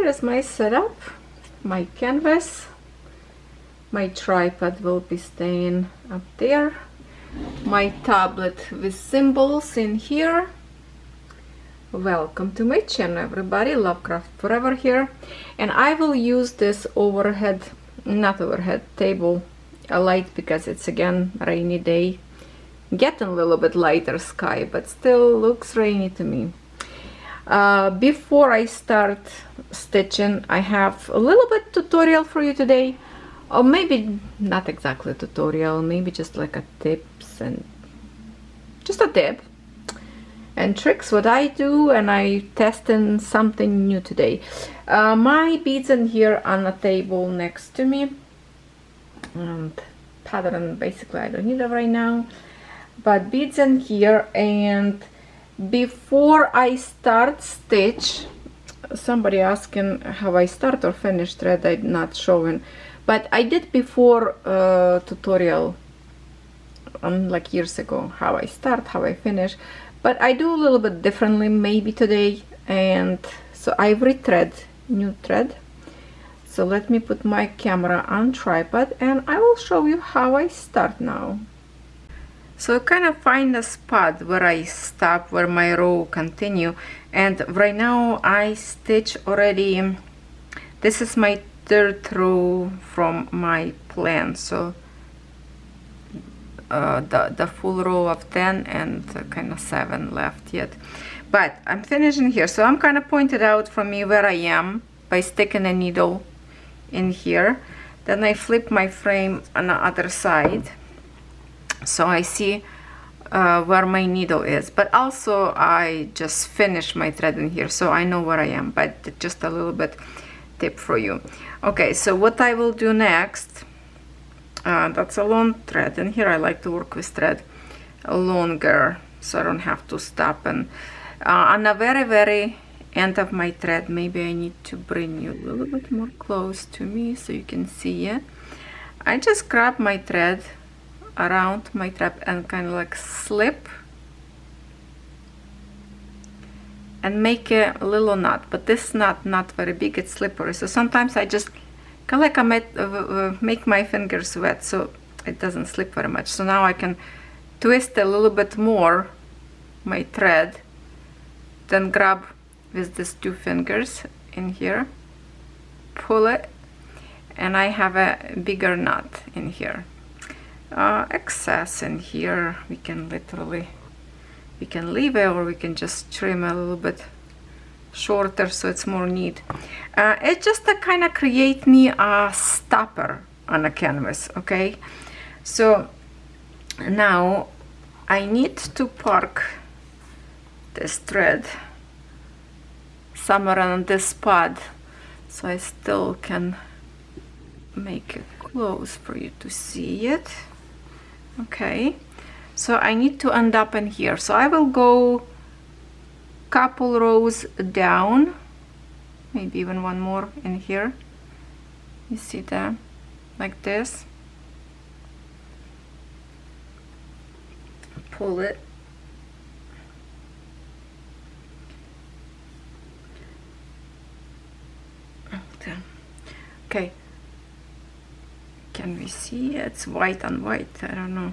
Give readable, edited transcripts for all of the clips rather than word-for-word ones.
here is my setup, my canvas. My tripod will be staying up there. My tablet with symbols in here. Welcome to my channel, everybody. Lovecraftforever here. And I will use this overhead, not overhead, table light because it's again rainy day. Getting a little bit lighter sky, but still looks rainy to me. Before I start stitching, I have a little bit tutorial for you today, or maybe not exactly a tutorial, maybe just like a tips and just a tip and tricks what I do, and I testing something new today. My beads in here on a table next to me, and pattern basically I don't need it right now, but beads in here. And before I start stitch, somebody asking how I start or finish thread, I'm not showing, but I did before tutorial like years ago, how I start, how I finish, but I do a little bit differently maybe today. And so I rethread, new thread. So let me put my camera on tripod and I will show you how I start now. So kind of find a spot where I stop, where my row continue, and right now I stitch already. This is my third row from my plan, so the full row of 10 and kind of 7 left yet, but I'm finishing here. So I'm kind of pointed out from me where I am by sticking a needle in here. Then I flip my frame on the other side, so I see where my needle is, but also I just finish my thread in here, so I know where I am. But just a little bit tip for you. Okay, so what I will do next, that's a long thread, and here I like to work with thread longer so I don't have to stop. And on the very end of my thread, maybe I need to bring you a little bit more close to me so you can see it. I just grab my thread around my thread and kind of like slip and make a little knot, but this knot not very big, it's slippery, so sometimes I just kind of like make my fingers wet so it doesn't slip very much. So now I can twist a little bit more my thread, then grab with these two fingers in here, pull it, and I have a bigger knot in here. Excess in here we can literally, we can leave it, or we can just trim a little bit shorter so it's more neat. It just kind of create me a stopper on a canvas. Okay, so now I need to park this thread somewhere on this spot so I still can make it close for you to see it. Okay, so I need to end up in here, so I will go couple rows down, maybe even one more in here. You see that, like this, pull it, okay. Can we see? It's white on white, I don't know.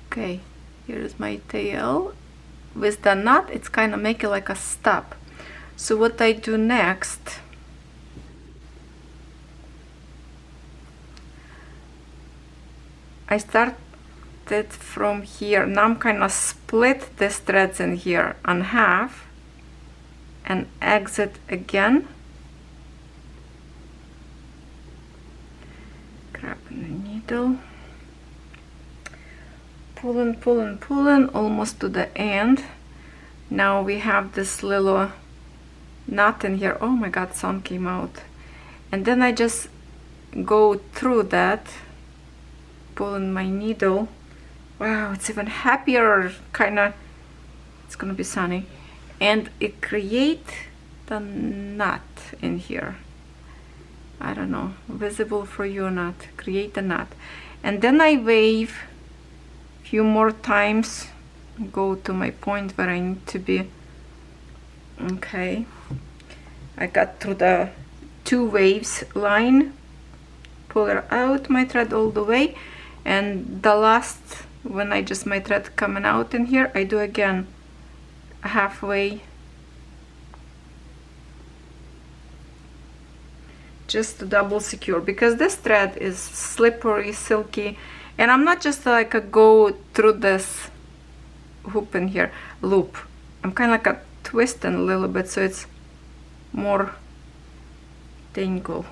Okay, here's my tail. With the knot, it's kind of make it like a stop. So what I do next, I started from here. Now I'm kind of split these threads in here on half and exit again. Grabbing the needle, pulling, pulling, pulling almost to the end. Now we have this little knot in here. Oh my god, sun came out. And then I just go through that, pulling my needle. Wow, it's even happier, kind of, it's gonna be sunny, and it create the knot in here. I don't know, visible for you or not. Create a knot, and then I wave a few more times, go to my point where I need to be. Okay, I got through the 2 waves line, pull it out my thread all the way, and the last, when I just my thread coming out in here, I do again halfway, just to double secure, because this thread is slippery, silky, and I'm not just like a go through this hoop in here loop. I'm kind of like a twisting a little bit so it's more tangle,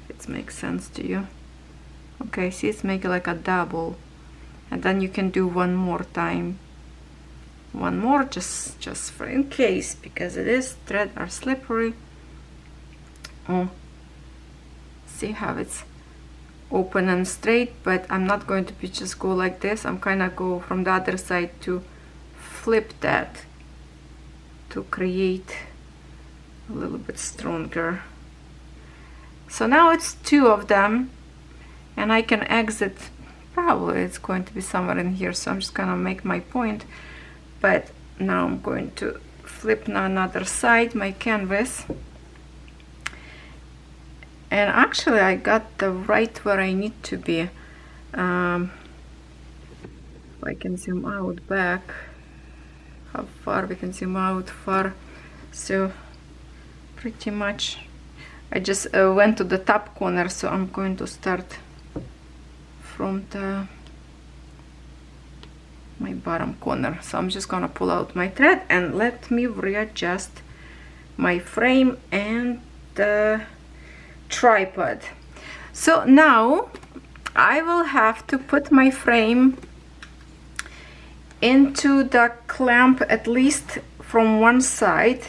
if it makes sense to you. Okay, see, it's making like a double, and then you can do one more time, one more, just for in case, because it is thread are slippery. Oh, see how it's open and straight, but I'm not going to be just go like this. I'm kind of go from the other side to flip that to create a little bit stronger. So now it's 2 of them, and I can exit, probably it's going to be somewhere in here, so I'm just gonna make my point. But now I'm going to flip now another side my canvas, and actually I got the right where I need to be. I can zoom out back, how far we can zoom out far, so pretty much I just went to the top corner, so I'm going to start from the my bottom corner. So I'm just gonna pull out my thread and let me readjust my frame and the tripod. So now I will have to put my frame into the clamp, at least from one side.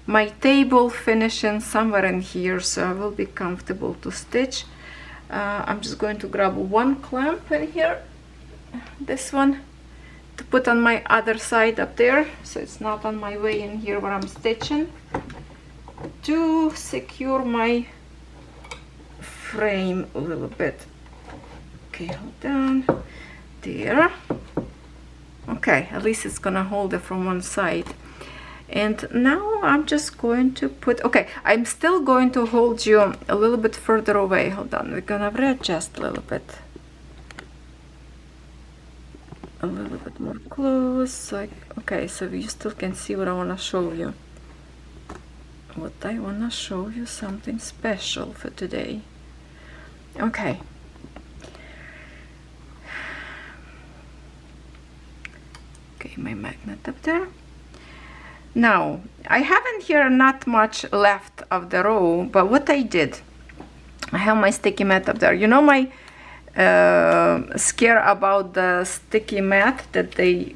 My table finishing somewhere in here, so I will be comfortable to stitch. I'm just going to grab one clamp in here, this one, to put on my other side up there, so it's not on my way in here where I'm stitching, to secure my frame a little bit. Okay, hold on, there. Okay, at least it's gonna hold it from one side. And now I'm just going to put, okay, I'm still going to hold you a little bit further away. Hold on, we're gonna readjust a little bit more close, like, okay, so you still can see what I want to show you. What I want to show you something special for today. Okay, my magnet up there. Now I have in here not much left of the row, but what I did, I have my sticky mat up there. You know my scare about the sticky mat, that they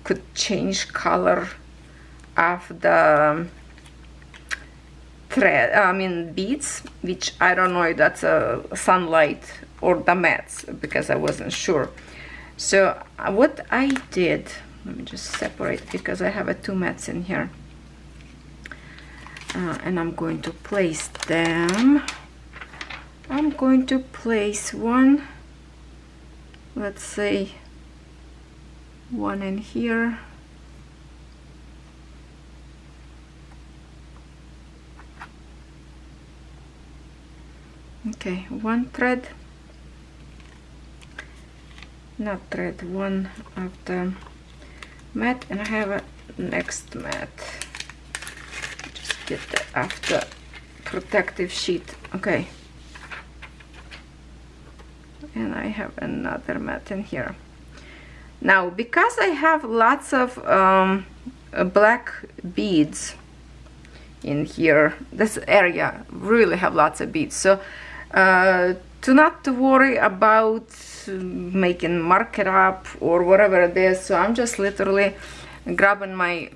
could change color of the thread, I mean beads, which I don't know if that's a sunlight or the mats, because I wasn't sure. So what I did, let me just separate, because I have 2 mats in here, and I'm going to place them. I'm going to place one, let's say one in here, okay, one thread, not thread, one of the mat, and I have a next mat. Just get the after protective sheet. Okay, and I have another mat in here. Now because I have lots of black beads in here, this area really have lots of beads, so to not to worry about making mark it up or whatever it is, so I'm just literally grabbing my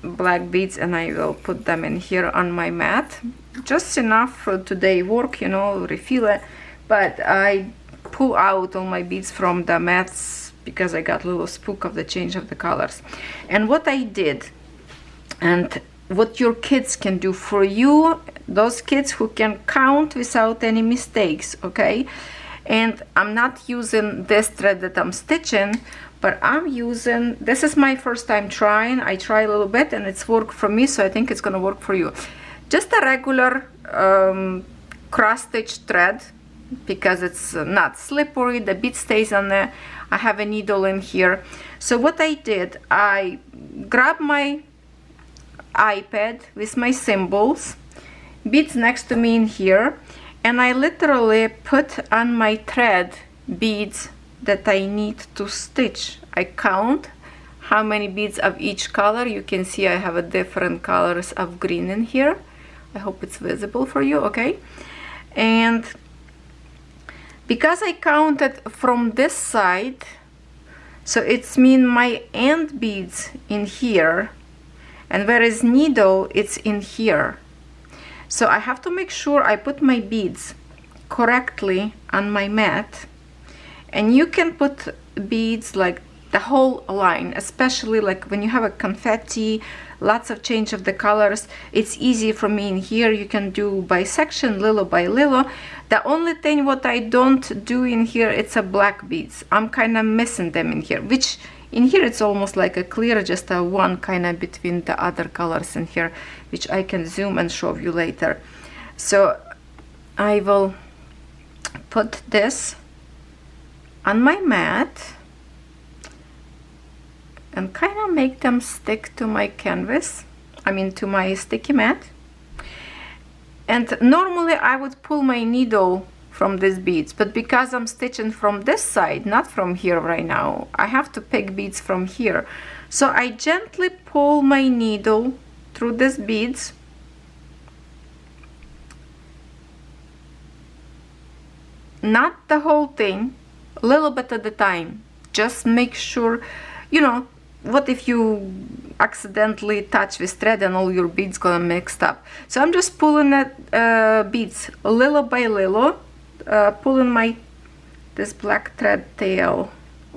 black beads and I will put them in here on my mat, just enough for today work, you know, refill it. But I pull out all my beads from the mats because I got a little spook of the change of the colors. And what I did, and what your kids can do for you, those kids who can count without any mistakes, okay? And I'm not using this thread that I'm stitching, but I'm using, this is my first time trying. I try a little bit and it's worked for me, so I think it's gonna work for you. Just a regular cross stitch thread, because it's not slippery, the bead stays on there. I have a needle in here. So what I did, I grabbed my iPad with my symbols, beads next to me in here, and I literally put on my thread beads that I need to stitch. I count how many beads of each color. You can see I have a different colors of green in here. I hope it's visible for you, okay? And because I counted from this side, so it's mean my end beads in here, and whereas needle, it's in here. So I have to make sure I put my beads correctly on my mat. And you can put beads like the whole line, especially like when you have a confetti, lots of change of the colors. It's easy for me in here. You can do by section, little by little. The only thing what I don't do in here, it's a black beads. I'm kind of missing them in here, which in here it's almost like a clear, just a one kind of between the other colors in here, which I can zoom and show you later. So I will put this on my mat and kind of make them stick to my canvas, I mean to my sticky mat. And normally I would pull my needle from these beads, but because I'm stitching from this side, not from here right now, I have to pick beads from here. So I gently pull my needle through these beads, not the whole thing, a little bit at a time. Just make sure, you know, what if you accidentally touch this thread and all your beads gonna mixed up. So I'm just pulling that beads little by little, pulling this black thread tail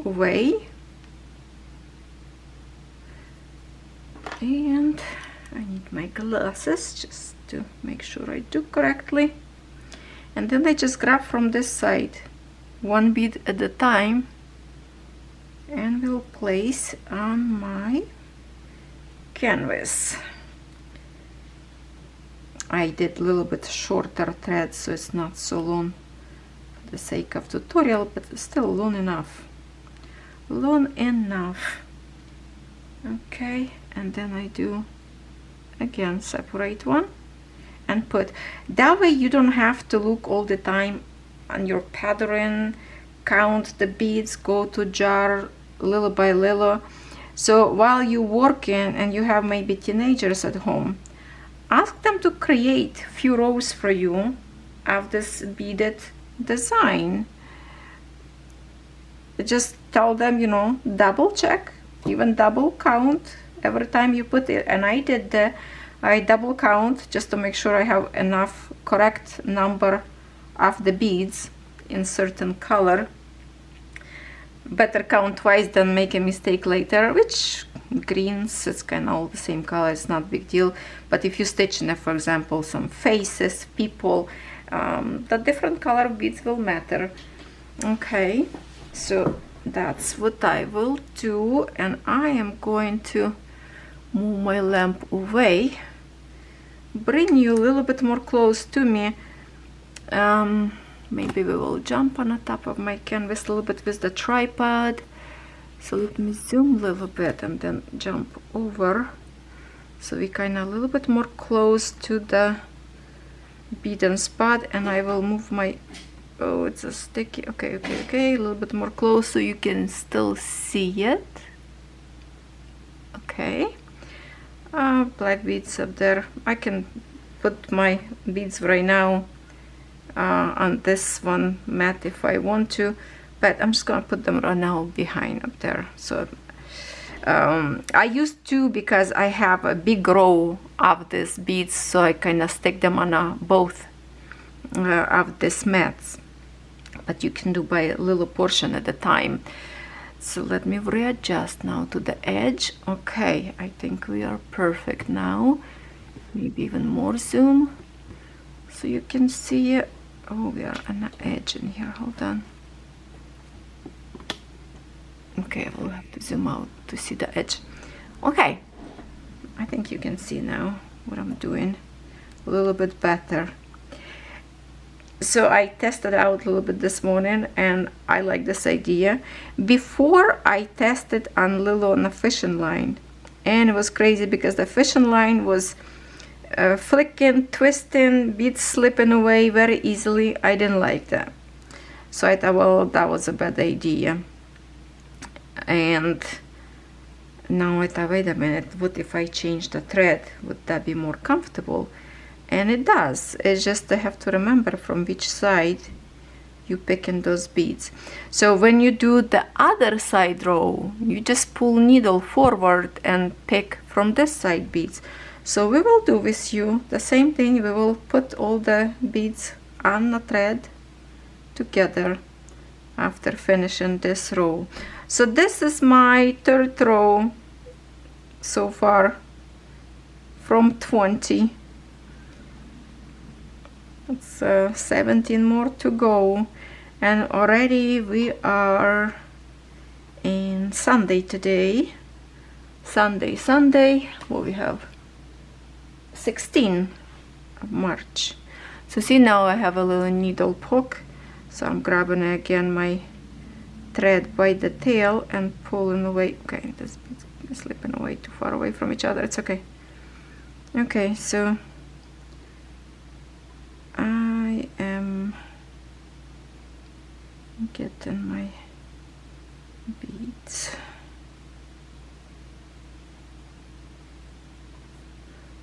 away, and I need my glasses just to make sure I do correctly. And then I just grab from this side one bead at a time and will place on my canvas. I did a little bit shorter thread, so it's not so long for the sake of tutorial, but it's still long enough. Long enough. Okay, and then I do again separate one and put. That way you don't have to look all the time on your pattern, count the beads, go to jar little by little. So while you're working and you have maybe teenagers at home, ask them to create a few rows for you of this beaded design. Just tell them, you know, double check, even double count every time you put it. And I did I double count just to make sure I have enough correct number of the beads in certain color. Better count twice than make a mistake later, which greens, it's kind of all the same color, it's not big deal. But if you stitch in, for example, some faces, people, the different color beads will matter. Okay, so that's what I will do, and I am going to move my lamp away, bring you a little bit more close to me. Maybe we will jump on the top of my canvas a little bit with the tripod. So let me zoom a little bit and then jump over, so we kind of a little bit more close to the beading spot. And I will move my, oh, it's a sticky, okay, a little bit more close so you can still see it. Okay, black beads up there. I can put my beads right now on this one mat if I want to, but I'm just gonna put them right now behind up there. So I used to, because I have a big row of these beads, so I kind of stick them on both of these mats, but you can do by a little portion at a time. So let me readjust now to the edge. Okay, I think we are perfect now. Maybe even more zoom so you can see it. Oh, we are on the edge in here, hold on. Okay, I will have to zoom out to see the edge. Okay, I think you can see now what I'm doing a little bit better. So I tested out a little bit this morning and I like this idea. Before I tested on Lilo on a fishing line, and it was crazy because the fishing line was flicking, twisting, beads slipping away very easily. I didn't like that. So I thought, well, that was a bad idea. And now I thought, wait a minute, what if I change the thread? Would that be more comfortable? And it does. It's just I have to remember from which side you pick in those beads. So when you do the other side row, you just pull needle forward and pick from this side beads. So we will do with you the same thing. We will put all the beads on the thread together after finishing this row. So this is my third row so far from 20. It's 17 more to go, and already we are in Sunday today. Sunday, what we have? 16 of March. So see, now I have a little needle poke, so I'm grabbing again my thread by the tail and pulling away. Okay, this is slipping away too far away from each other. It's okay. Okay, so I am getting my beads.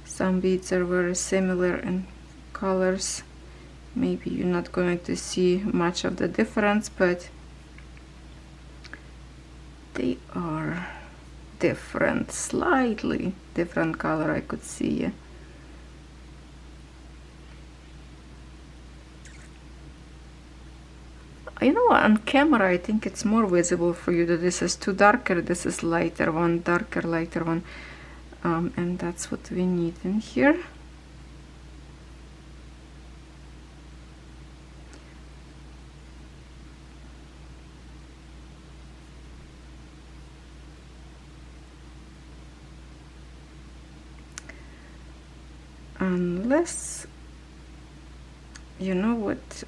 Some beads are very similar in colors. Maybe you're not going to see much of the difference, but they are different, slightly different color. I could see. You know, on camera I think it's more visible for you that this is too darker, this is lighter one, darker, lighter one, and that's what we need in here. Unless, you know what,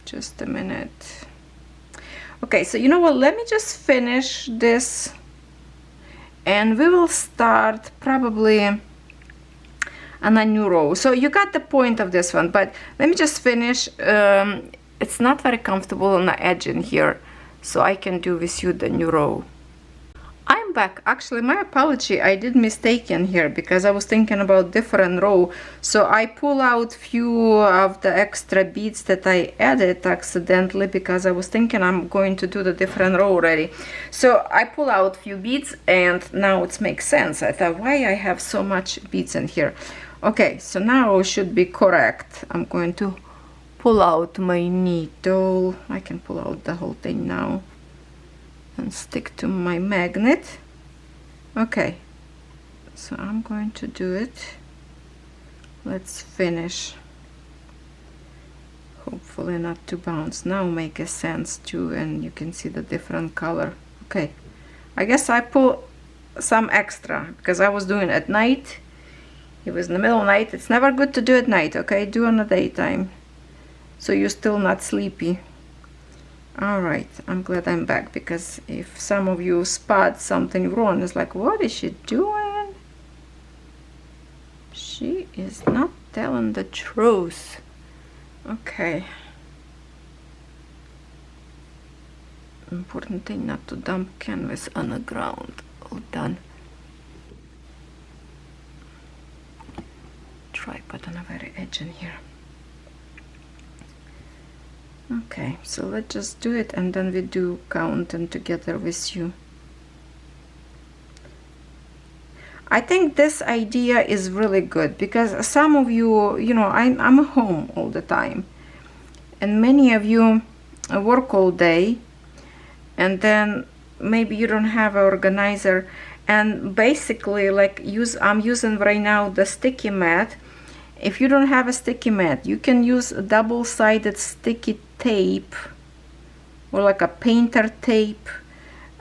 just a minute. Okay, so you know what, let me just finish this and we will start probably on a new row. So you got the point of this one, but let me just finish. It's not very comfortable on the edge in here, so I can do with you the new row. I'm back. Actually, my apology, I did mistake in here because I was thinking about different row. So I pull out few of the extra beads that I added accidentally because I was thinking I'm going to do the different row already. So I pull out few beads and now it makes sense. I thought, why I have so much beads in here? Okay, so now it should be correct. I'm going to pull out my needle. I can pull out the whole thing now and stick to my magnet. Okay, so I'm going to do it. Let's finish. Hopefully not to bounce. Now make a sense too, and you can see the different color. Okay, I guess I pull some extra because I was doing it at night. It was in the middle of the night. It's never good to do at night, okay? Do in the daytime so you're still not sleepy. Alright, I'm glad I'm back because if some of you spot something wrong, it's like, what is she doing? She is not telling the truth. Okay. Important thing not to dump canvas on the ground. All done. Tripod on the very edge in here. Okay, so let's just do it and then we do count them together with you. I think this idea is really good because some of you, you know, I'm home all the time and many of you work all day and then maybe you don't have an organizer, and basically like I'm using right now the sticky mat. If you don't have a sticky mat, you can use a double-sided sticky tape or like a painter tape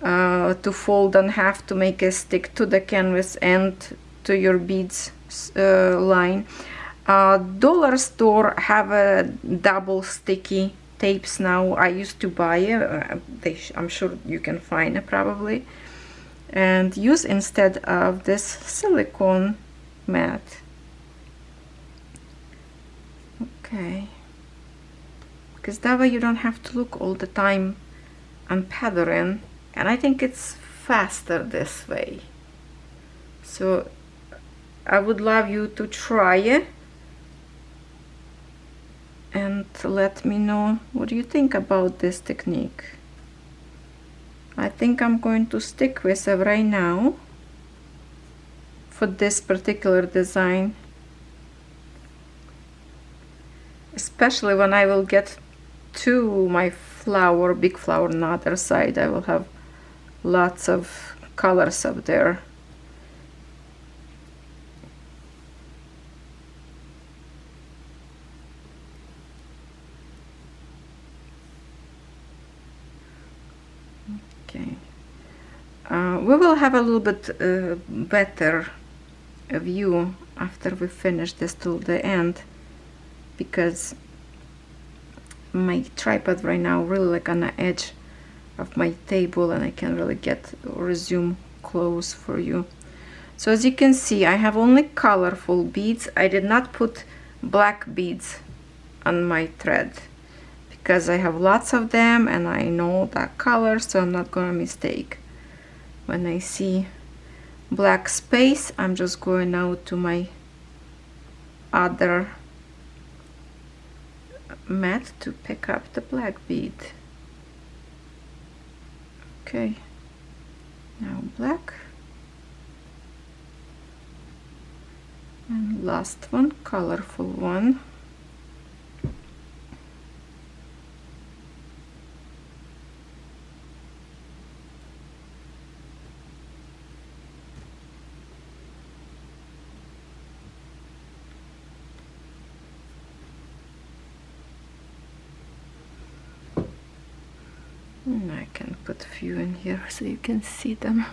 to fold and have to make a stick to the canvas and to your beads line. Dollar store have a double sticky tapes now. I used to buy it. I'm sure you can find it probably, and use instead of this silicone mat. Okay, because that way you don't have to look all the time on pattern, and I think it's faster this way. So I would love you to try it and let me know what you think about this technique. I think I'm going to stick with it right now for this particular design, especially when I will get to my flower, big flower on the other side. I will have lots of colors up there. Okay, we will have a little bit better view after we finish this till the end, because my tripod right now really like on the edge of my table, and I can really get resume close for you. So as you can see, I have only colorful beads. I did not put black beads on my thread because I have lots of them and I know that color, so I'm not gonna mistake. When I see black space, I'm just going out to my other mat to pick up the black bead. Okay, now black, and last one, colorful one. And I can put a few in here so you can see them.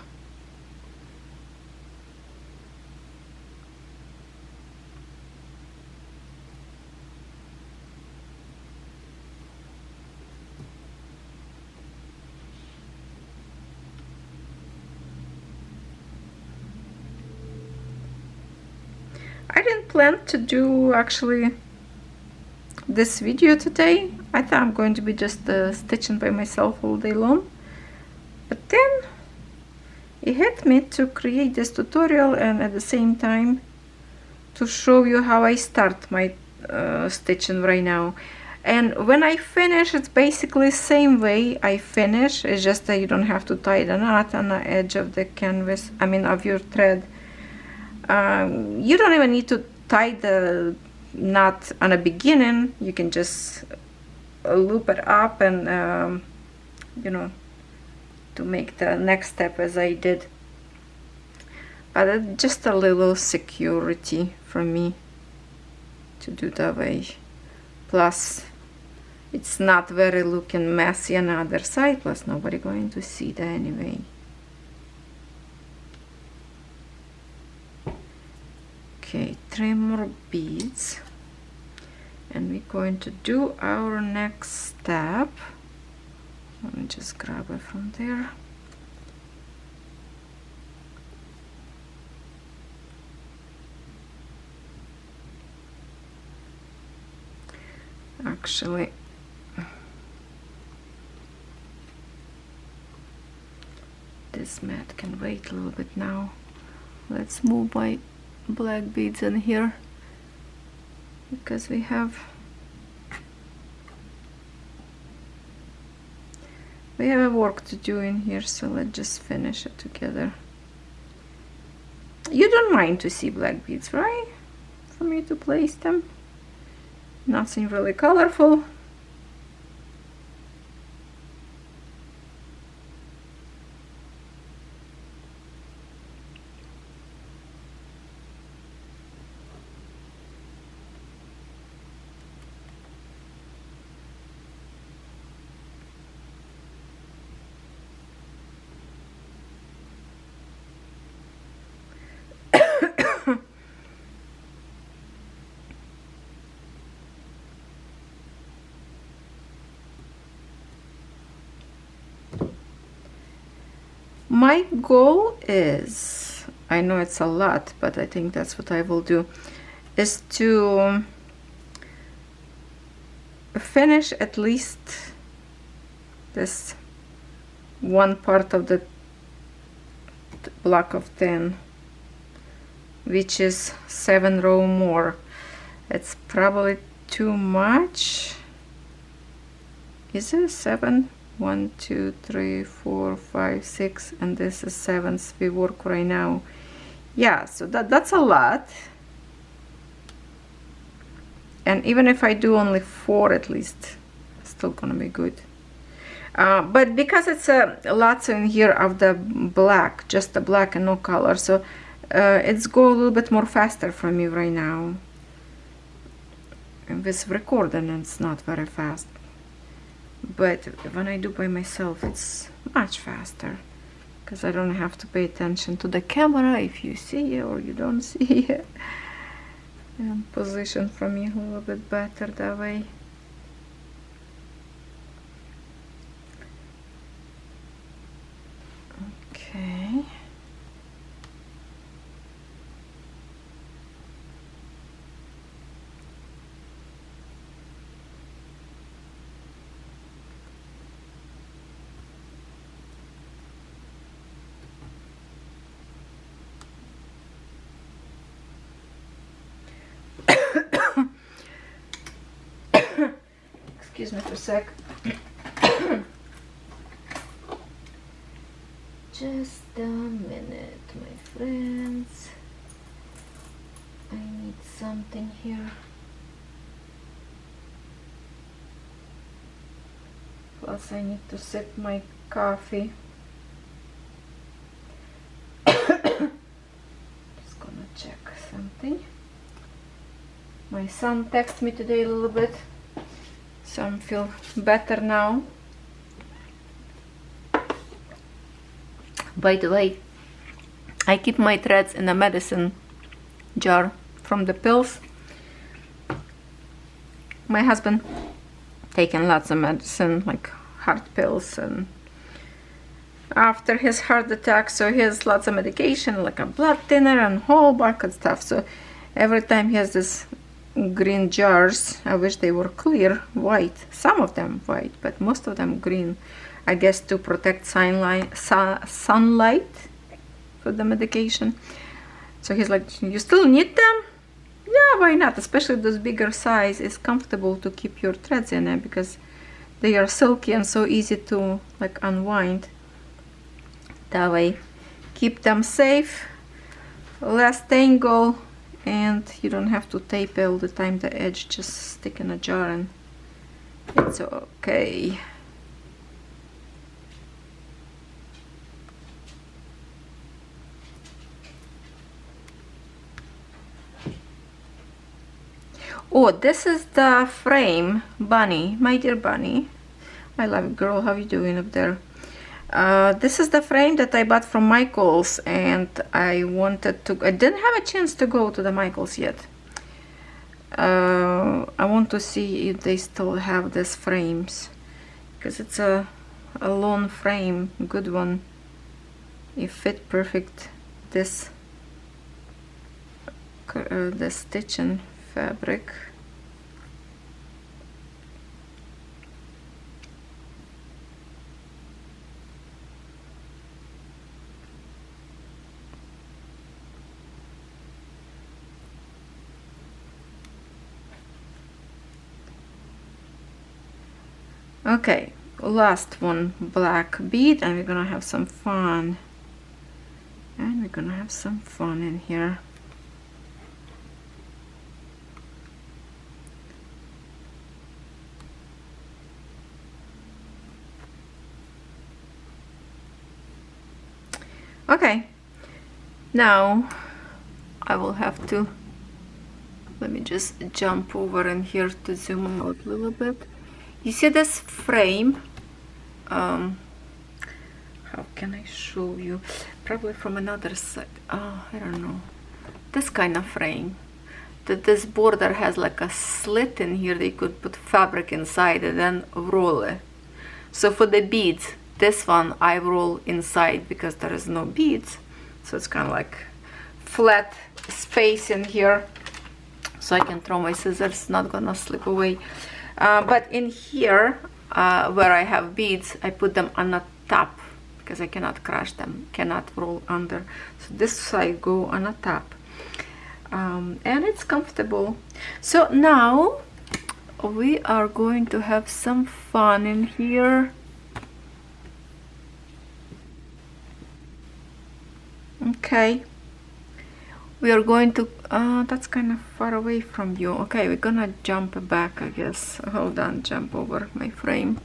I didn't plan to do actually this video today. I thought I'm going to be just stitching by myself all day long, but then it hit me to create this tutorial and at the same time to show you how I start my stitching right now. And when I finish, it's basically same way I finish. It's just that you don't have to tie the knot on the edge of the canvas, I mean of your thread. You don't even need to tie the knot on the beginning. You can just loop it up and you know, to make the next step as I did. But just a little security for me to do that way. Plus it's not very looking messy on the other side, plus nobody going to see that anyway. Okay, 3 more beads and we're going to do our next step. Let me just grab it from there. Actually, this mat can wait a little bit now. Let's move my black beads in here because we have a work to do in here, so let's just finish it together. You don't mind to see black beads, right? For me to place them. Nothing really colorful. My goal is, I know it's a lot, but I think that's what I will do, is to finish at least this one part of the block of 10, which is 7 row more. It's probably too much. Is it 7? 1, 2, 3, 4, 5, 6, and this is 7th we work right now. Yeah, so that's a lot. And even if I do only 4 at least, it's still gonna be good. But because it's lots in here of the black, just the black and no color, so it's go a little bit more faster for me right now. And with recording, it's not very fast. But when I do by myself, it's much faster, because I don't have to pay attention to the camera if you see it or you don't see it. And position for me a little bit better that way. Okay. Excuse me for a sec. Just a minute, my friends. I need something here. Plus I need to sip my coffee. Just gonna check something. My son texted me today a little bit, so I feel better now. By the way, I keep my threads in a medicine jar from the pills. My husband taken lots of medicine, like heart pills, and after his heart attack, so he has lots of medication, like a blood thinner and whole bunch of stuff. So every time he has this green jars, I wish they were clear, white, some of them white, but most of them green, I guess to protect sunlight for the medication. So he's like, you still need them? Yeah, why not? Especially those bigger size, is comfortable to keep your threads in it because they are silky and so easy to like unwind. That way, keep them safe, less tangle, and you don't have to tape all the time the edge, just stick in a jar and it's okay. Oh, this is the frame, Bunny, my dear Bunny. I love it, girl. How you doing up there? This is the frame that I bought from Michael's, and I wanted to, I didn't have a chance to go to the Michael's yet. I want to see if they still have these frames, because it's a long frame, good one. It fit perfect this the stitching fabric. Okay, last one, black bead, and we're gonna have some fun. And we're gonna have some fun in here. Okay, now I will have to, let me just jump over in here to zoom out a little bit. You see this frame? How can I show you? Probably from another side. I don't know. This kind of frame. This border has like a slit in here. They could put fabric inside and then roll it. So for the beads, This one I roll inside because there is no beads, so it's kind of like flat space in here, so I can throw my scissors, not gonna slip away. But in here where I have beads, I put them on the top because I cannot crush them, cannot roll under. So this side go on the top, and it's comfortable. So now we are going to have some fun in here. Okay, we are going to that's kind of far away from you. Okay, we're gonna jump back, I guess. Hold on, jump over my frame.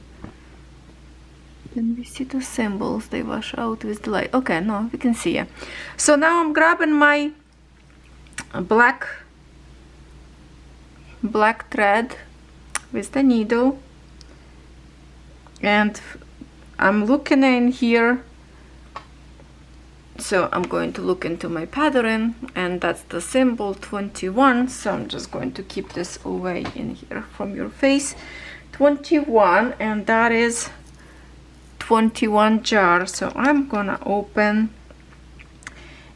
Then we see the symbols, they wash out with the light. Okay, no, we can see it. So now I'm grabbing my black thread with the needle, and I'm looking in here. So I'm going to look into my pattern, and that's the symbol 21. So I'm just going to keep this away in here from your face. 21, and that is 21 jar. So I'm gonna open,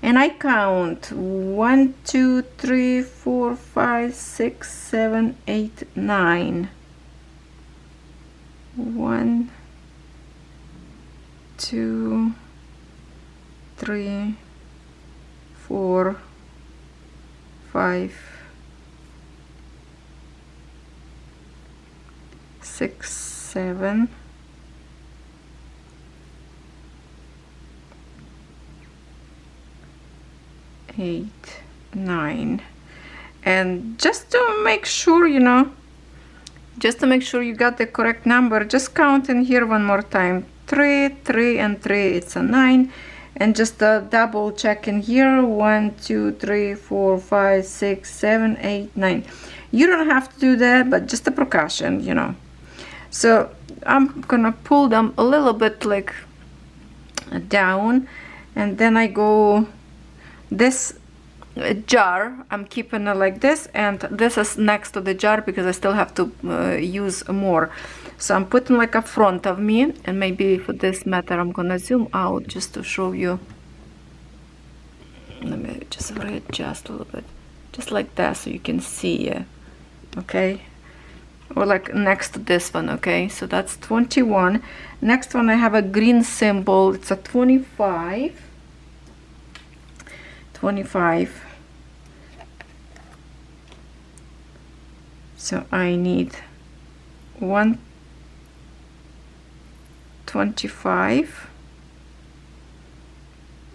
and I count 1, 2, 3, 4, 5, 6, 7, 8, 9. 1, 2, 3, 4, 5, 6, 7, 8, 9. And just to make sure, you know, just to make sure you got the correct number, just count in here one more time. 3, 3, and 3, it's a 9. And just double check in here. 1, 2, 3, 4, 5, 6, 7, 8, 9. You don't have to do that, but just a precaution, you know. So I'm gonna pull them a little bit like down, and then I go this jar, I'm keeping it like this, and this is next to the jar because I still have to use more. So I'm putting like a front of me, and maybe for this matter I'm gonna zoom out just to show you. Let me just readjust a little bit, just like that, so you can see it. Okay, or like next to this one. Okay, so that's 21. Next one, I have a green symbol, it's a 25. 25. So I need 1, 25,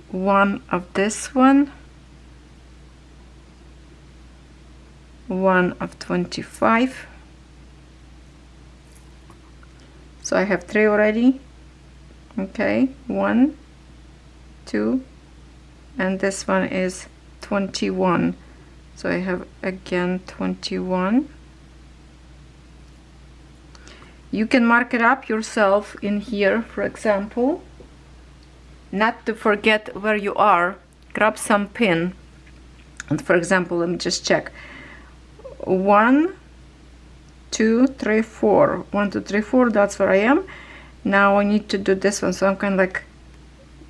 1 of this one, 1 of 25. So I have 3 already. Okay, 1, 2, and this one is 21. So I have again 21. You can mark it up yourself in here, for example. Not to forget where you are, grab some pin, and for example, let me just check. 1, 2, 3, 4. 1, 2, 3, 4, that's where I am. Now I need to do this one, so I'm kind of like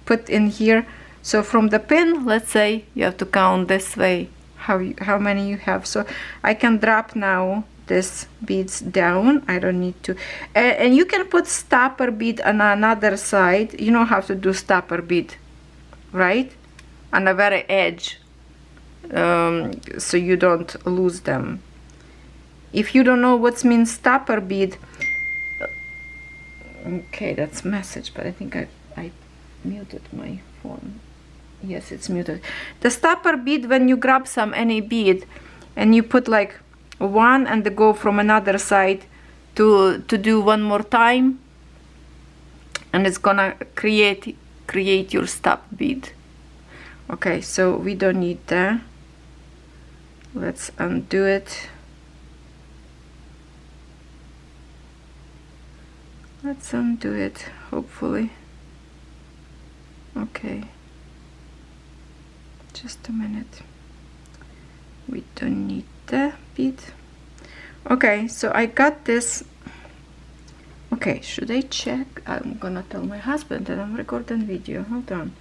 put in here. So from the pin, let's say you have to count this way how many you have. So I can drop now this beads down. I don't need to, and you can put stopper bead on another side. You know how to do stopper bead, right? On the very edge, so you don't lose them. If you don't know what means stopper bead, okay, that's message, but I think I muted my phone. Yes, it's muted. The stopper bead, when you grab any bead and you put like one and go from another side to do one more time, and it's gonna create your stop bead. Okay, so we don't need that. Let's undo it. Let's undo it, hopefully. Okay, just a minute. We don't need the bead. Okay, so I got this. Okay, should I check? I'm gonna tell my husband that I'm recording video. Hold on.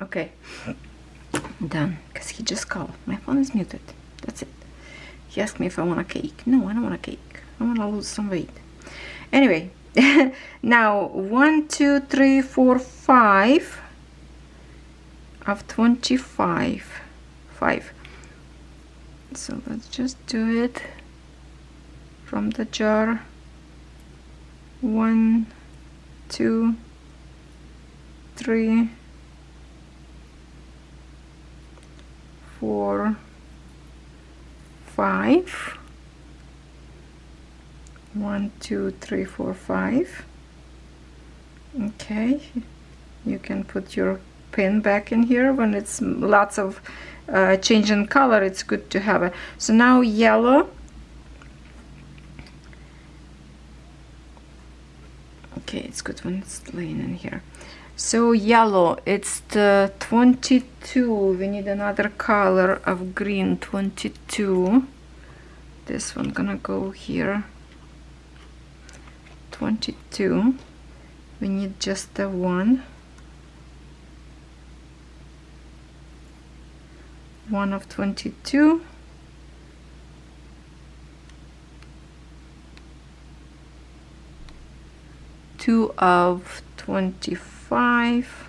Okay, done, because he just called. My phone is muted. That's it. He asked me if I want a cake. No, I don't want a cake. I want to lose some weight. Anyway, now 1, 2, 3, 4, 5 of 25. 5. So let's just do it from the jar. 1, 2, 3, 4, 5. 1, 2, 3, 4, 5. Okay, you can put your pin back in here when it's lots of change in color. It's good to have it. So now yellow. Okay, it's good when it's laying in here. So yellow, it's the 22. We need another color of green. 22. This one gonna go here. 22. We need just the one. 1 of 22. 2 of 25.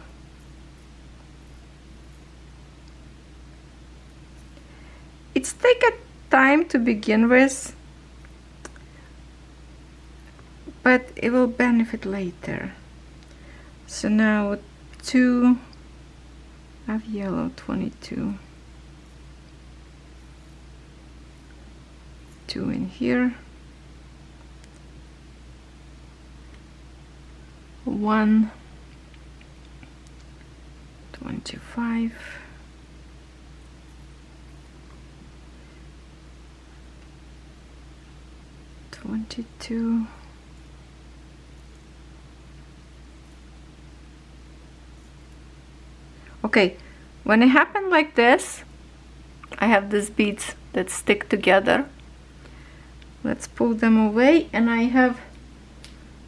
It's take a time to begin with, but it will benefit later. So now 2 of yellow, 22. 2 in here. 1, 25. 22. Okay, when it happened like this, I have these beads that stick together. Let's pull them away, and I have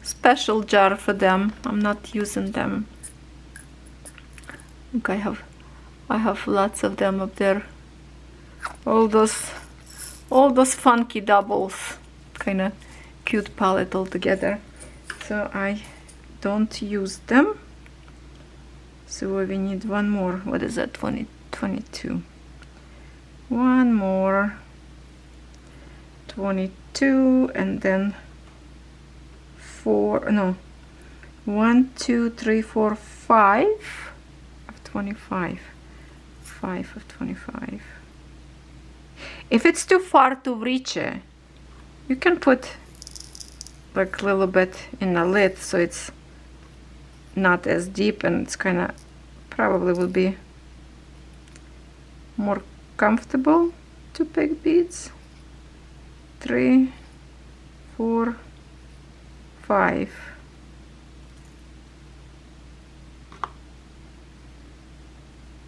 special jar for them. I'm not using them. Look, I have lots of them up there. All those funky doubles, kind of cute palette all together. So I don't use them. So we need one more. What is that? 22. One more. 22, and then 4. No. 1, 2, 3, 4, 5 of 25. 5 of 25. If it's too far to reach it, you can put like a little bit in the lid, so it's not as deep, and it's kind of probably will be more comfortable to pick beads. 3, 4, 5.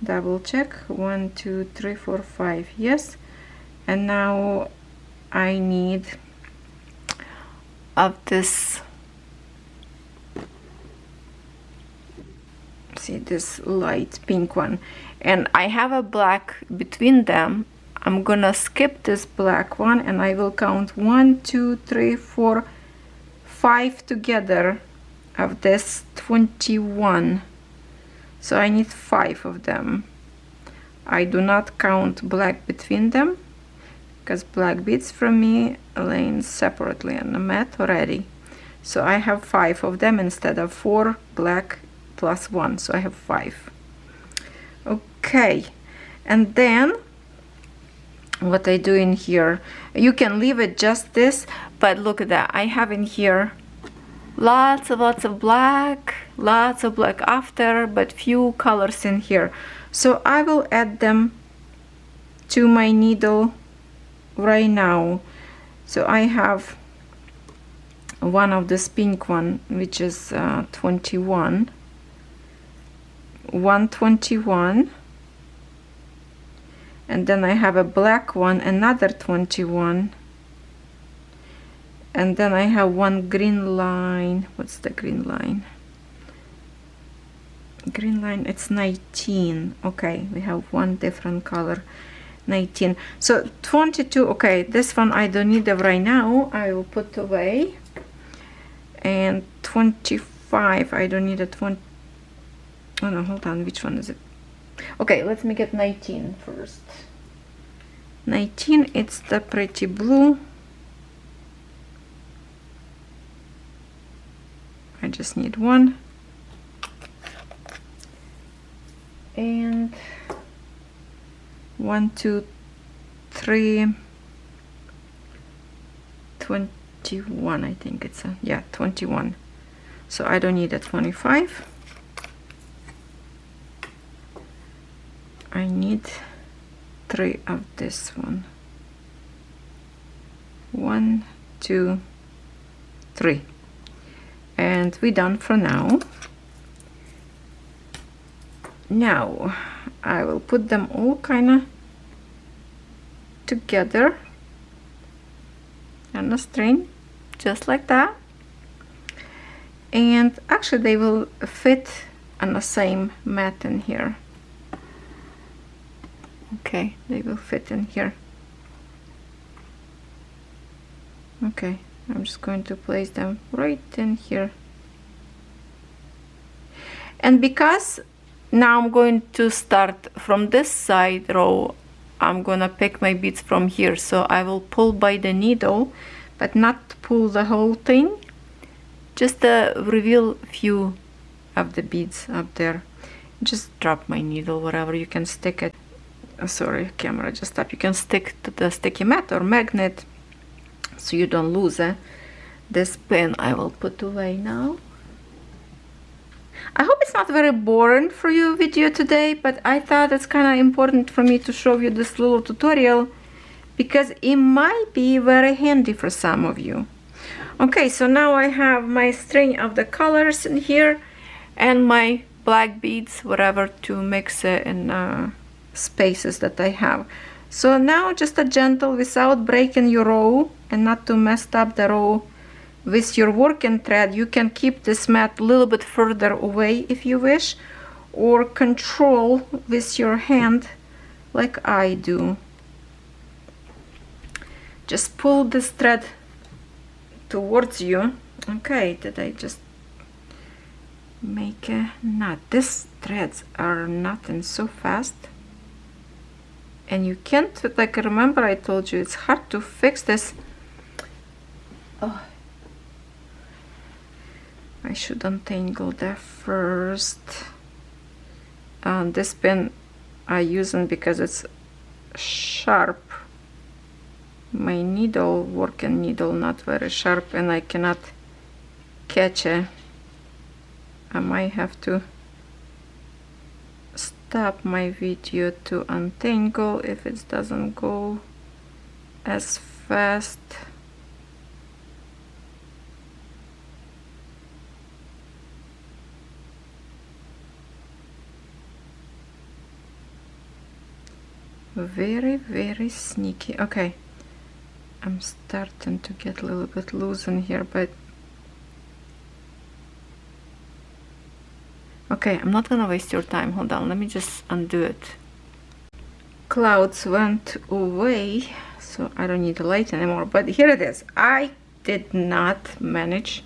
Double check. 1, 2, 3, 4, 5. Yes. And now I need of this, see, this light pink one, and I have a black between them. I'm gonna skip this black one, and I will count 1, 2, 3, 4, 5 together of this 21. So I need 5 of them. I do not count black between them, because black beads from me laying separately on the mat already. So I have 5 of them instead of 4 black plus 1. So I have 5. Okay, and then what I do in here, you can leave it just this, but look at that. I have in here lots of black, after, but few colors in here. So I will add them to my needle right now. So I have one of this pink one, which is 21, 121, and then I have a black one, another 21, and then I have one green line. What's the green line? Green line, it's 19. Okay, we have one different color, 19. So 22. Okay, this one I don't need it right now, I will put away. And 25, I don't need a 20. Oh no, hold on, which one is it? Okay, let me get 19 first. 19, it's the pretty blue. I just need one. And 1, 2, 3, 21, I think it's a, yeah, 21. So I don't need a 25. I need 3 of this one. 1, 2, 3. And we're done for now. Now I will put them all kind of together on a string, just like that. And actually they will fit on the same mat in here. Okay, they will fit in here. Okay, I'm just going to place them right in here. And because now I'm going to start from this side row, I'm gonna pick my beads from here, so I will pull by the needle, but not pull the whole thing, just reveal a few of the beads up there. Just drop my needle wherever you can stick it. Sorry, camera, just stop. You can stick to the sticky mat or magnet so you don't lose it. This pin I will put away now. I hope it's not very boring for you video today, but I thought it's kind of important for me to show you this little tutorial because it might be very handy for some of you. Okay, so now I have my string of the colors in here and my black beads, whatever, to mix it in spaces that I have. So now just a gentle, without breaking your row and not to mess up the row with your working thread, you can keep this mat a little bit further away if you wish, or control with your hand like I do. Just pull this thread towards you. Okay, did I just make a knot? These threads are knotting so fast, and you can't, like, remember I told you it's hard to fix this. Oh, I should untangle that first. This pin I use it because it's sharp. My needle, working needle, not very sharp, and I cannot catch it. I might have to stop my video to untangle if it doesn't go as fast. Very, very sneaky. Okay, I'm starting to get a little bit loose in here, but okay, I'm not gonna waste your time. Hold on, let me just undo it. Clouds went away, so I don't need the light anymore, but here it is. I did not manage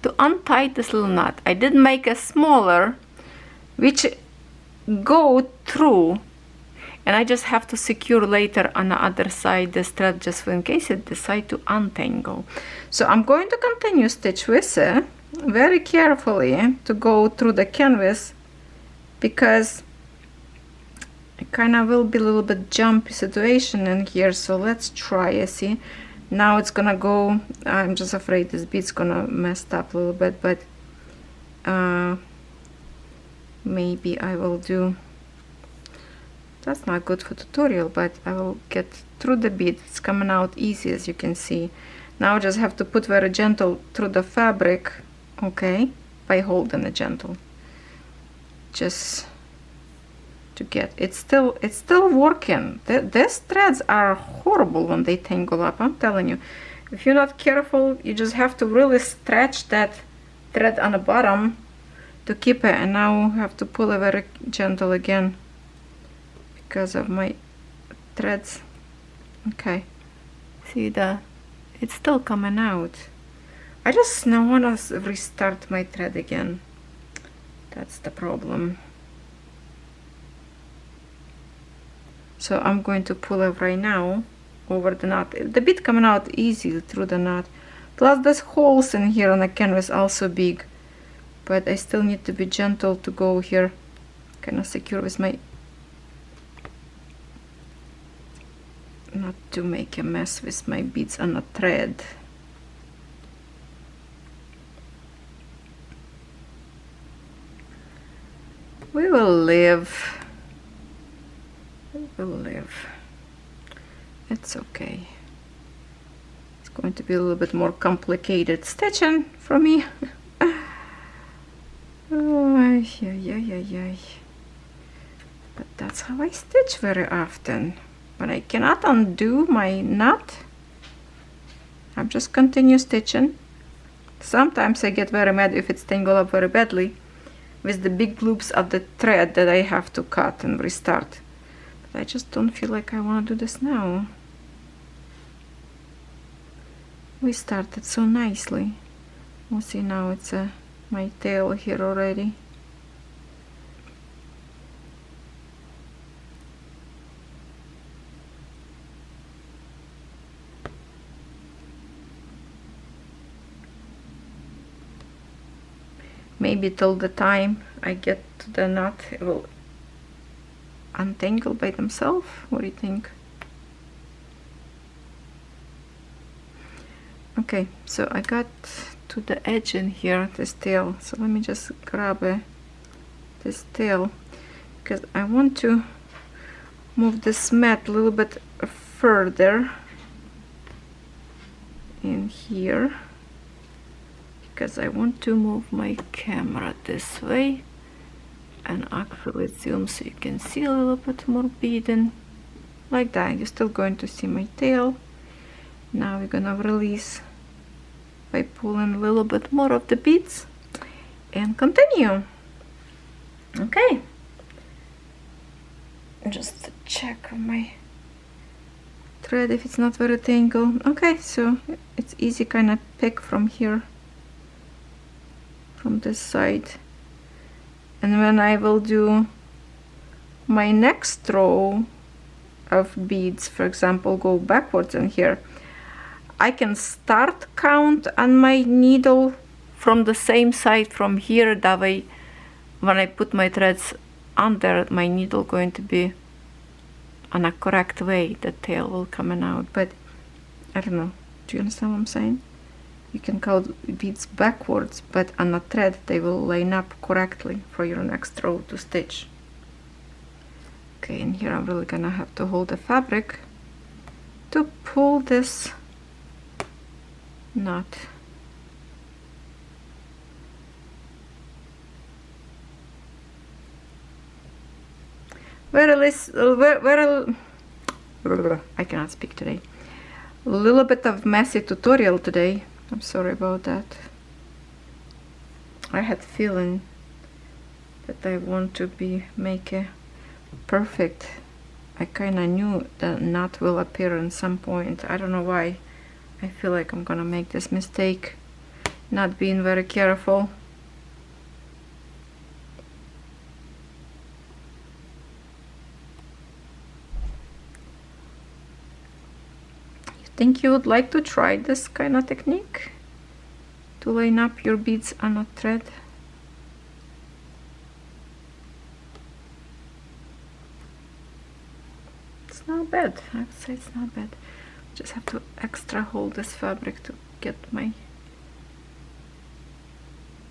to untie this little knot. I did make a smaller, which go through, and I just have to secure later on the other side this thread, just in case it decides to untangle. So I'm going to continue stitch with it very carefully to go through the canvas, because it kind of will be a little bit jumpy situation in here. So let's try it. See, now it's gonna go. I'm just afraid this bead's gonna mess up a little bit, but maybe I will do. That's not good for tutorial, but I will get through the bead. It's coming out easy, as you can see. Now I just have to put very gentle through the fabric, okay, by holding it gentle, just to get it's still working. These threads are horrible when they tangle up, I'm telling you. If you're not careful, you just have to really stretch that thread on the bottom to keep it. And now I have to pull it very gentle again because of my threads. Okay, see that it's still coming out. I just now want to restart my thread again. That's the problem. So I'm going to pull it right now over the knot. The bead coming out easy through the knot. Plus there's holes in here on the canvas also big. But I still need to be gentle to go here. Kind of secure with my... not to make a mess with my beads on the thread. We will live. We will live. It's okay. It's going to be a little bit more complicated stitching for me. Oh, yeah. But that's how I stitch very often. When I cannot undo my knot, I just continue stitching. Sometimes I get very mad if it's tangled up very badly with the big loops of the thread that I have to cut and restart. But I just don't feel like I want to do this now. We started so nicely. We'll see now it's my tail here already. Maybe till the time I get to the knot it will untangle by themselves. What do you think? Okay, so I got to the edge in here, this tail. So let me just grab this tail because I want to move this mat a little bit further in here, because I want to move my camera this way and actually zoom so you can see a little bit more beading. Like that, you're still going to see my tail. Now we're gonna release by pulling a little bit more of the beads and continue. Okay, just check on my thread if it's not very tangled. Okay, so it's easy kind of pick from here, from this side. And when I will do my next row of beads, for example, go backwards in here, I can start count on my needle from the same side from here. That way when I put my threads under, my needle going to be on a correct way, the tail will coming out. But I don't know, do you understand what I'm saying? You can count beads backwards, but on a thread they will line up correctly for your next row to stitch. Okay, and here I'm really gonna have to hold the fabric to pull this knot. I cannot speak today. A little bit of messy tutorial today. I'm sorry about that. I had feeling that I want to make it perfect. I kind of knew the knot will appear at some point. I don't know why. I feel like I'm gonna make this mistake, not being very careful. You think you would like to try this kind of technique to line up your beads on a thread? It's not bad. I would say it's not bad. Just have to extra hold this fabric to get my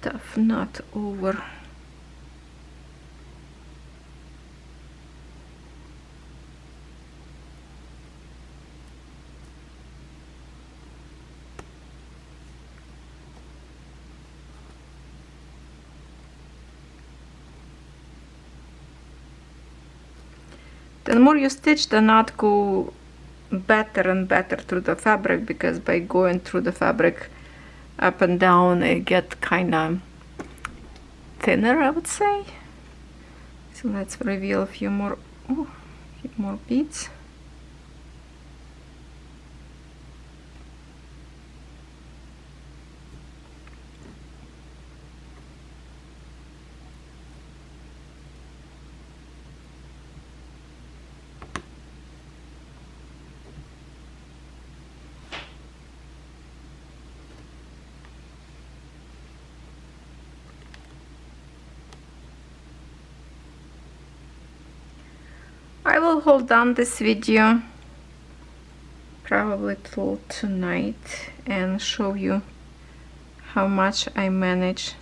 tough knot over. the more you stitch, the knot go better and better through the fabric, because by going through the fabric up and down, it get kind of thinner, I would say. So let's reveal a few more, beads. I will hold down this video probably till tonight and show you how much I managed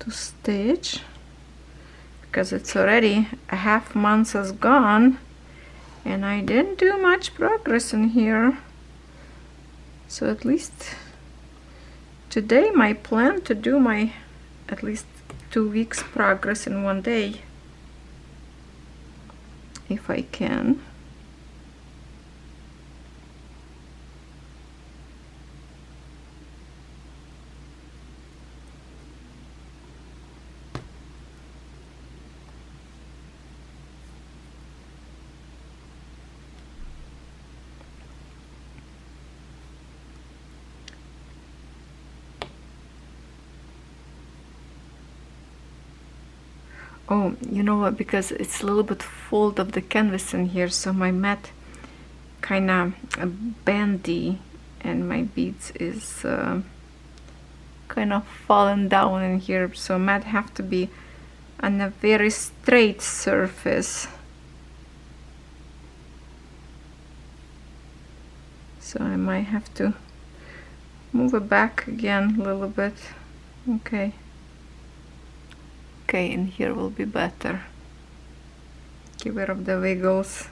to stitch, because it's already a half month has gone and I didn't do much progress in here. So at least today my plan to do my at least 2 weeks progress in one day, if I can. Oh, you know what, because it's a little bit fold of the canvas in here, so my mat kind of bendy and my beads is kind of fallen down in here, so mat have to be on a very straight surface. So I might have to move it back again a little bit. Okay. Okay, and here will be better. Get rid of the wiggles.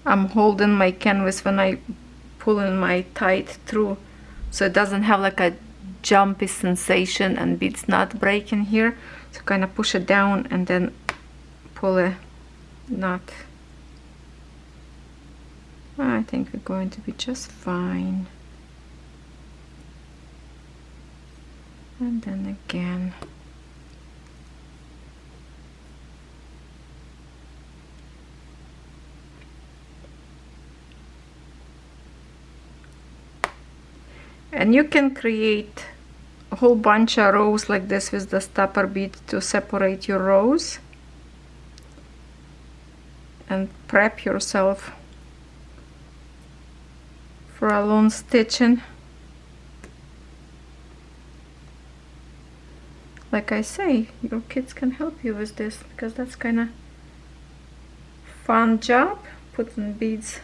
I'm holding my canvas when I pull in my tight through, so it doesn't have like a jumpy sensation and beads not breaking here. So kind of push it down and then pull it. Not. I think we're going to be just fine. And then again. And you can create a whole bunch of rows like this with the stopper bead to separate your rows and prep yourself for a long stitching. Like I say, your kids can help you with this, because that's kind of fun job, putting beads.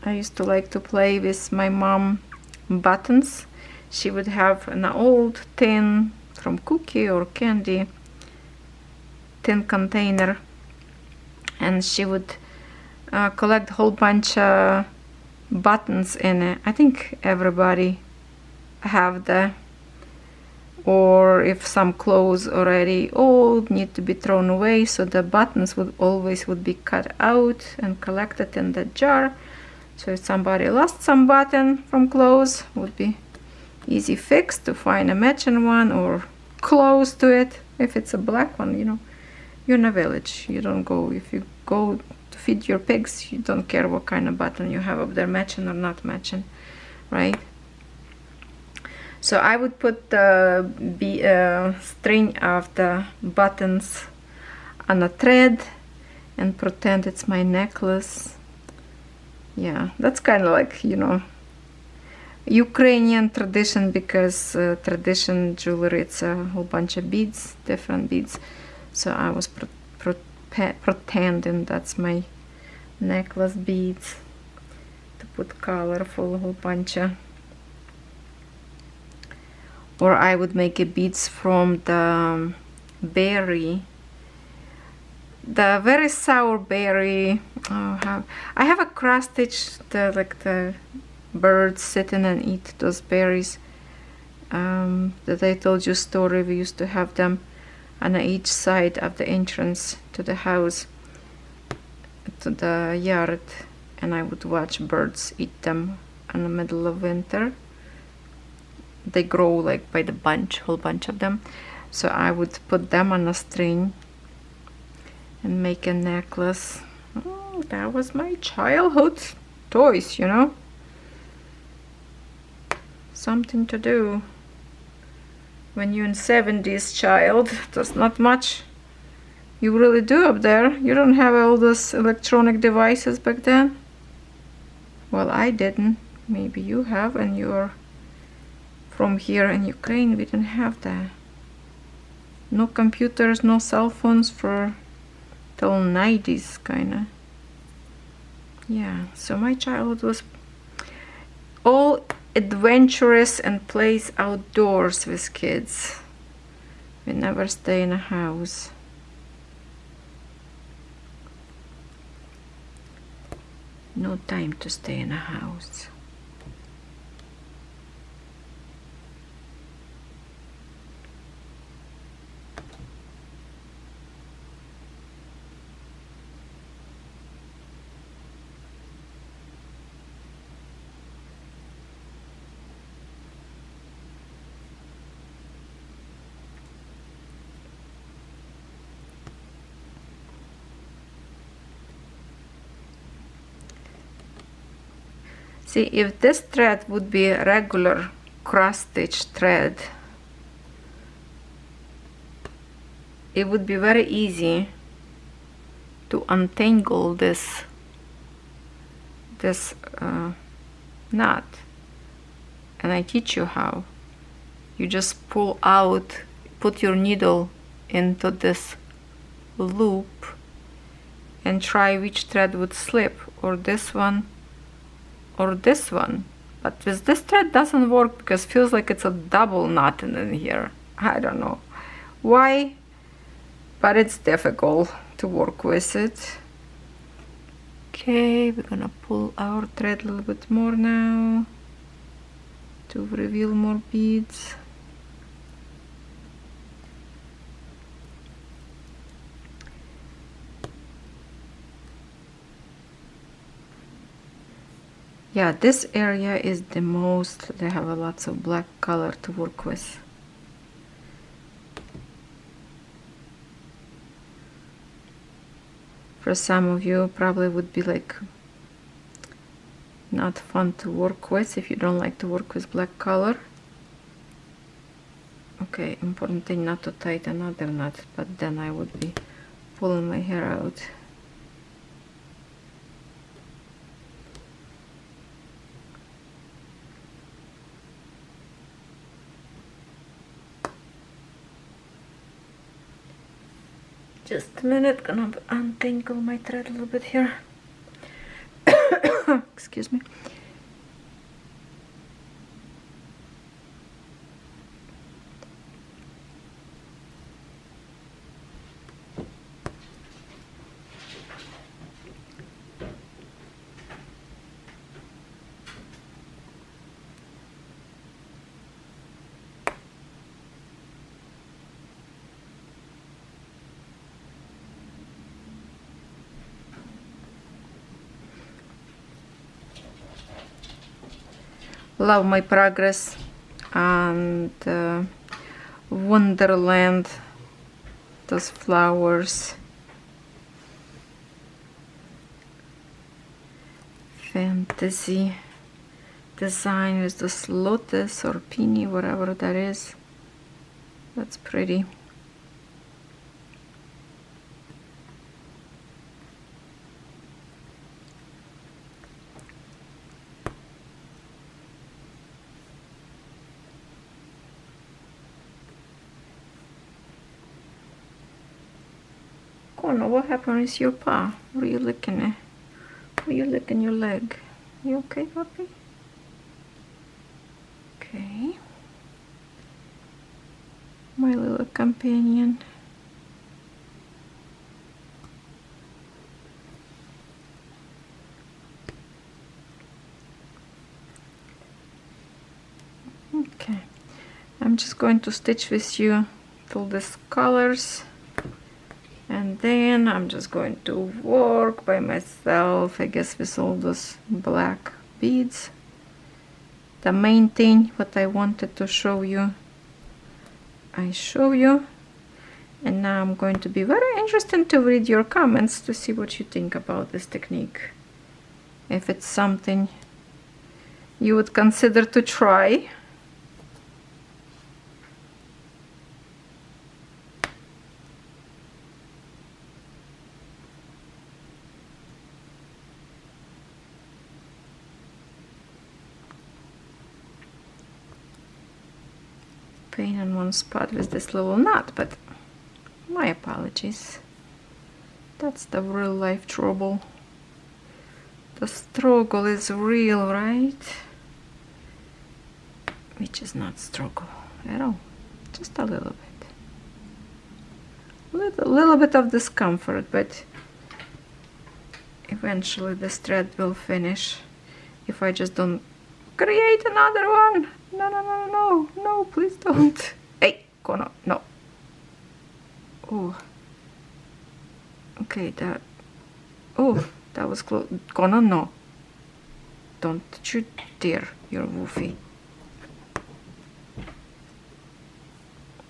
I used to like to play with my mom buttons. She would have an old tin from cookie or candy tin container, and she would collect a whole bunch of buttons in it. I think everybody have the, or if some clothes already old need to be thrown away, so the buttons would always be cut out and collected in the jar. So if somebody lost some button from clothes, would be easy fix to find a matching one or close to it. If it's a black one, you know, you're in a village, you don't go, if you go to feed your pigs, you don't care what kind of button you have up there, matching or not matching, right? So I would put the string of the buttons on a thread and pretend it's my necklace. Yeah, that's kind of like, you know, Ukrainian tradition, because tradition jewelry, it's a whole bunch of beads, different beads. So I was pretending that's my necklace beads, to put colorful whole bunch of. Or I would make a beads from the berry the very sour berry. Oh, I have a cross stitch, like the birds sitting and eat those berries. That I told you story. We used to have them on each side of the entrance to the house, to the yard, and I would watch birds eat them in the middle of winter. They grow like by the bunch, whole bunch of them. So I would put them on a string and make a necklace. Oh, that was my childhood toys, you know. Something to do when you're in 70s, child. There's not much you really do up there. You don't have all those electronic devices back then. Well, I didn't. Maybe you have, and you're from here in Ukraine. We didn't have that. No computers, no cell phones for till 90s, kinda. Yeah, so my childhood was all adventurous and plays outdoors with kids. We never stay in a house. No time to stay in a house. See, if this thread would be a regular cross-stitch thread, it would be very easy to untangle this knot. And I teach you how. You just pull out, put your needle into this loop and try which thread would slip, or this one or this one. But with this thread doesn't work because it feels like it's a double knot in here. I don't know why, but it's difficult to work with it. Okay, we're gonna pull our thread a little bit more now to reveal more beads. Yeah, this area is the most, they have lots of black color to work with. For some of you, probably would be like not fun to work with if you don't like to work with black color. Okay, important thing not to tie another knot, but then I would be pulling my hair out. Just a minute, gonna untangle my thread a little bit here. Excuse me. Love my progress and Wonderland, those flowers, fantasy design with this lotus or peony, whatever that is. That's pretty. Oh no, what happened with your paw? What are you licking at? Are you licking your leg? You okay, puppy? Okay. My little companion. I'm just going to stitch with you till these colors, and then I'm just going to work by myself, I guess, with all those black beads. The main thing what I wanted to show you, I show you. And now I'm going to be very interested to read your comments to see what you think about this technique. If it's something you would consider to try. Pain in one spot with this little knot, but my apologies. That's the real life trouble. The struggle is real, right? Which is not struggle at all. Just a little bit. A little bit of discomfort, but eventually this thread will finish if I just don't create another one. No, no, no, no, no, please don't. Hey, Kono, no. Oh, okay, that was close. Kono, no, don't you dare, you're woofy.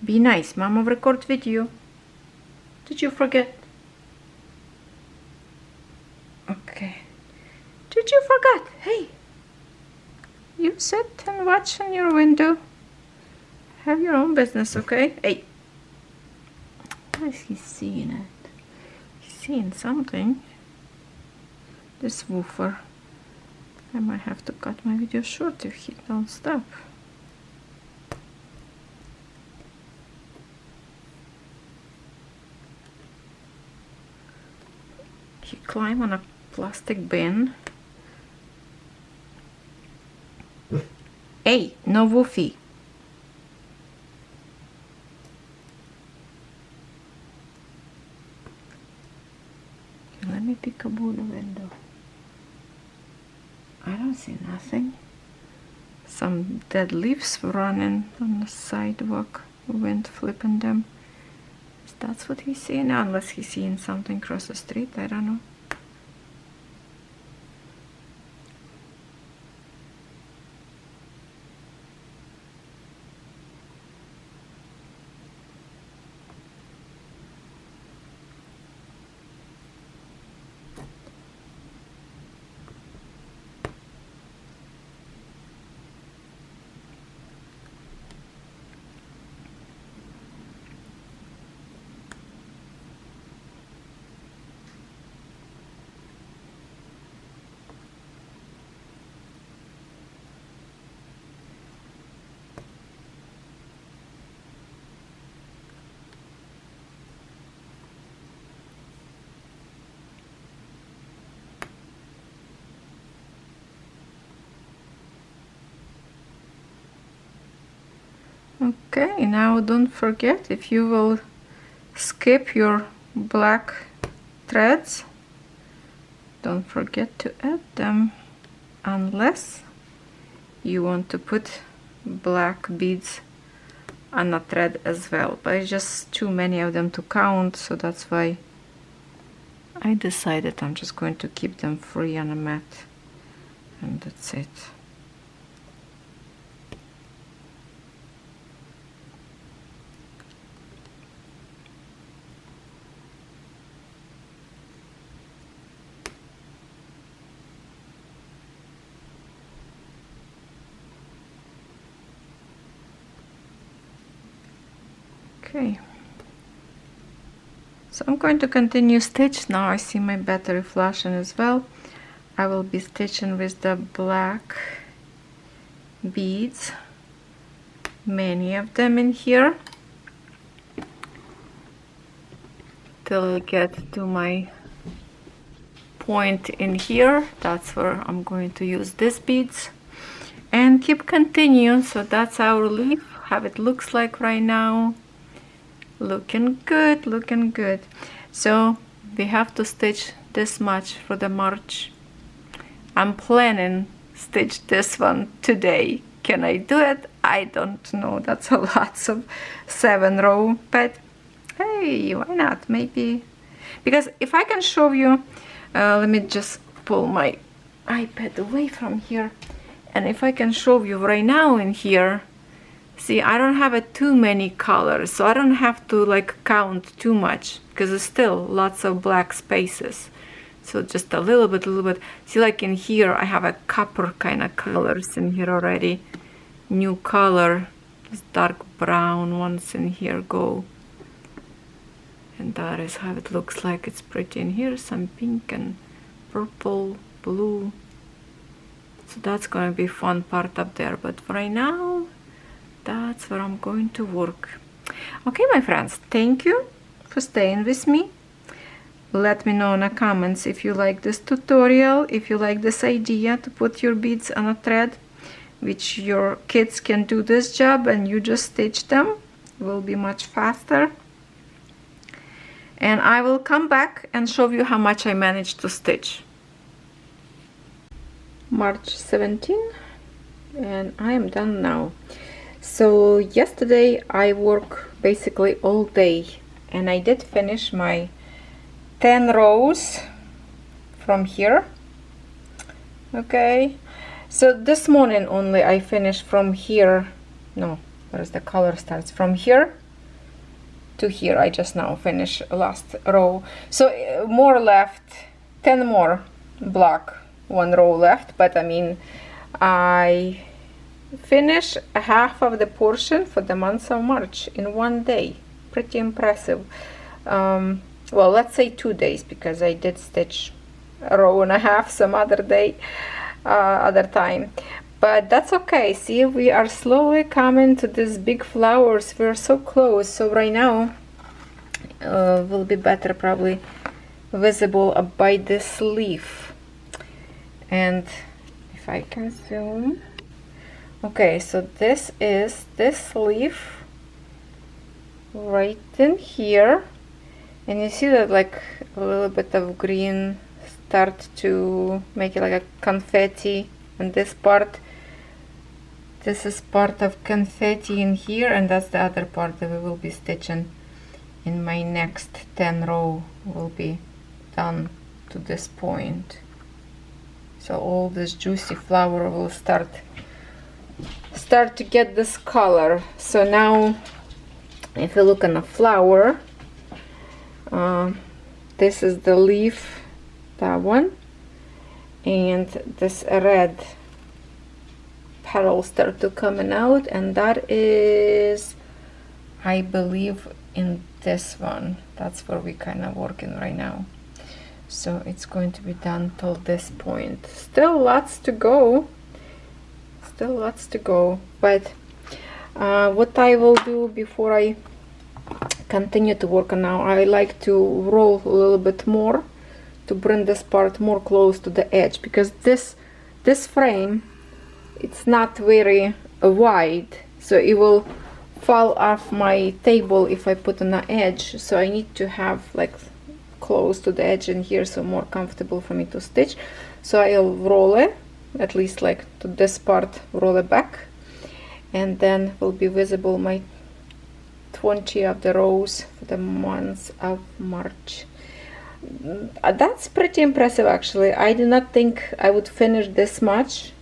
Be nice, Mama record video. Did you forget? Okay, did you forget? Hey, you sit and watch in your window. Have your own business, okay? Hey. What is he seeing it? He's seeing something. This woofer. I might have to cut my video short if he don't stop. He climbed on a plastic bin. Hey, no woofy. Let me peek above the window. I don't see nothing. Some dead leaves running on the sidewalk. Wind flipping them. That's what he's seeing, unless he's seeing something across the street. I don't know. Okay, now don't forget, if you will skip your black threads, don't forget to add them, unless you want to put black beads on a thread as well, but it's just too many of them to count, so that's why I decided I'm just going to keep them free on a mat, and that's it. Okay, so I'm going to continue stitch. Now I see my battery flashing as well. I will be stitching with the black beads, many of them in here, till I get to my point in here. That's where I'm going to use these beads and keep continuing. So that's our leaf, how it looks like right now. Looking good, looking good. So we have to stitch this much for the March. I'm planning stitch this one today. Can I do it? I don't know, that's a lot of 7 row, but hey, why not? Maybe, because if I can show you, let me just pull my iPad away from here, and if I can show you right now in here, see, I don't have too many colors, so I don't have to like count too much, because there's still lots of black spaces. So just a little bit. See, like in here, I have a copper kind of colors in here already. New color, this dark brown ones in here go. And that is how it looks like. It's pretty in here, some pink and purple, blue. So that's gonna be fun part up there. But for right now, that's where I'm going to work. Okay, my friends, thank you for staying with me. Let me know in the comments if you like this tutorial, if you like this idea to put your beads on a thread, which your kids can do this job and you just stitch them. It will be much faster. And I will come back and show you how much I managed to stitch. March 17, and I am done now. So yesterday I worked basically all day, and I did finish my 10 rows from here. Okay, so this morning only I finished from here. No, where's the color starts? From here to here. I just now finished last row. So more left, 10 more block, 1 row left. But I mean, I finished half of the portion for the month of March in 1 day. Pretty impressive. Well, let's say 2 days, because I did stitch a row and a half some other day, other time. But that's okay. See, we are slowly coming to these big flowers. We're so close. So right now will be better probably visible by this leaf. And if I can zoom. Okay, so this is this leaf right in here. And you see that like a little bit of green start to make it like a confetti, and this part, this is part of confetti in here, and that's the other part that we will be stitching in my next 10 row. Will be done to this point. So all this juicy flower will start to get this color. So now if you look on the flower, this is the leaf, that one, and this red petals start to coming out, and that is, I believe, in this one. That's where we kind of working right now. So it's going to be done till this point. Still lots to go. Still lots to go. But what I will do before I continue to work on now, I like to roll a little bit more to bring this part more close to the edge, because this frame, it's not very wide, so it will fall off my table if I put on the edge. So I need to have like close to the edge in here, so more comfortable for me to stitch. So I'll roll it at least like to this part, roll it back, and then will be visible my 20 of the rows for the month of March. That's pretty impressive actually. I did not think I would finish this much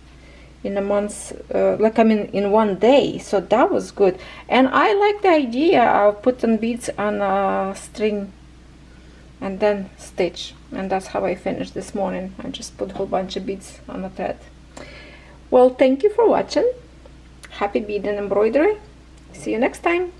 in a month, like I mean in 1 day, so that was good. And I like the idea of putting beads on a string and then stitch, and that's how I finished this morning. I just put a whole bunch of beads on the thread. Well, thank you for watching. Happy bead and embroidery. See you next time.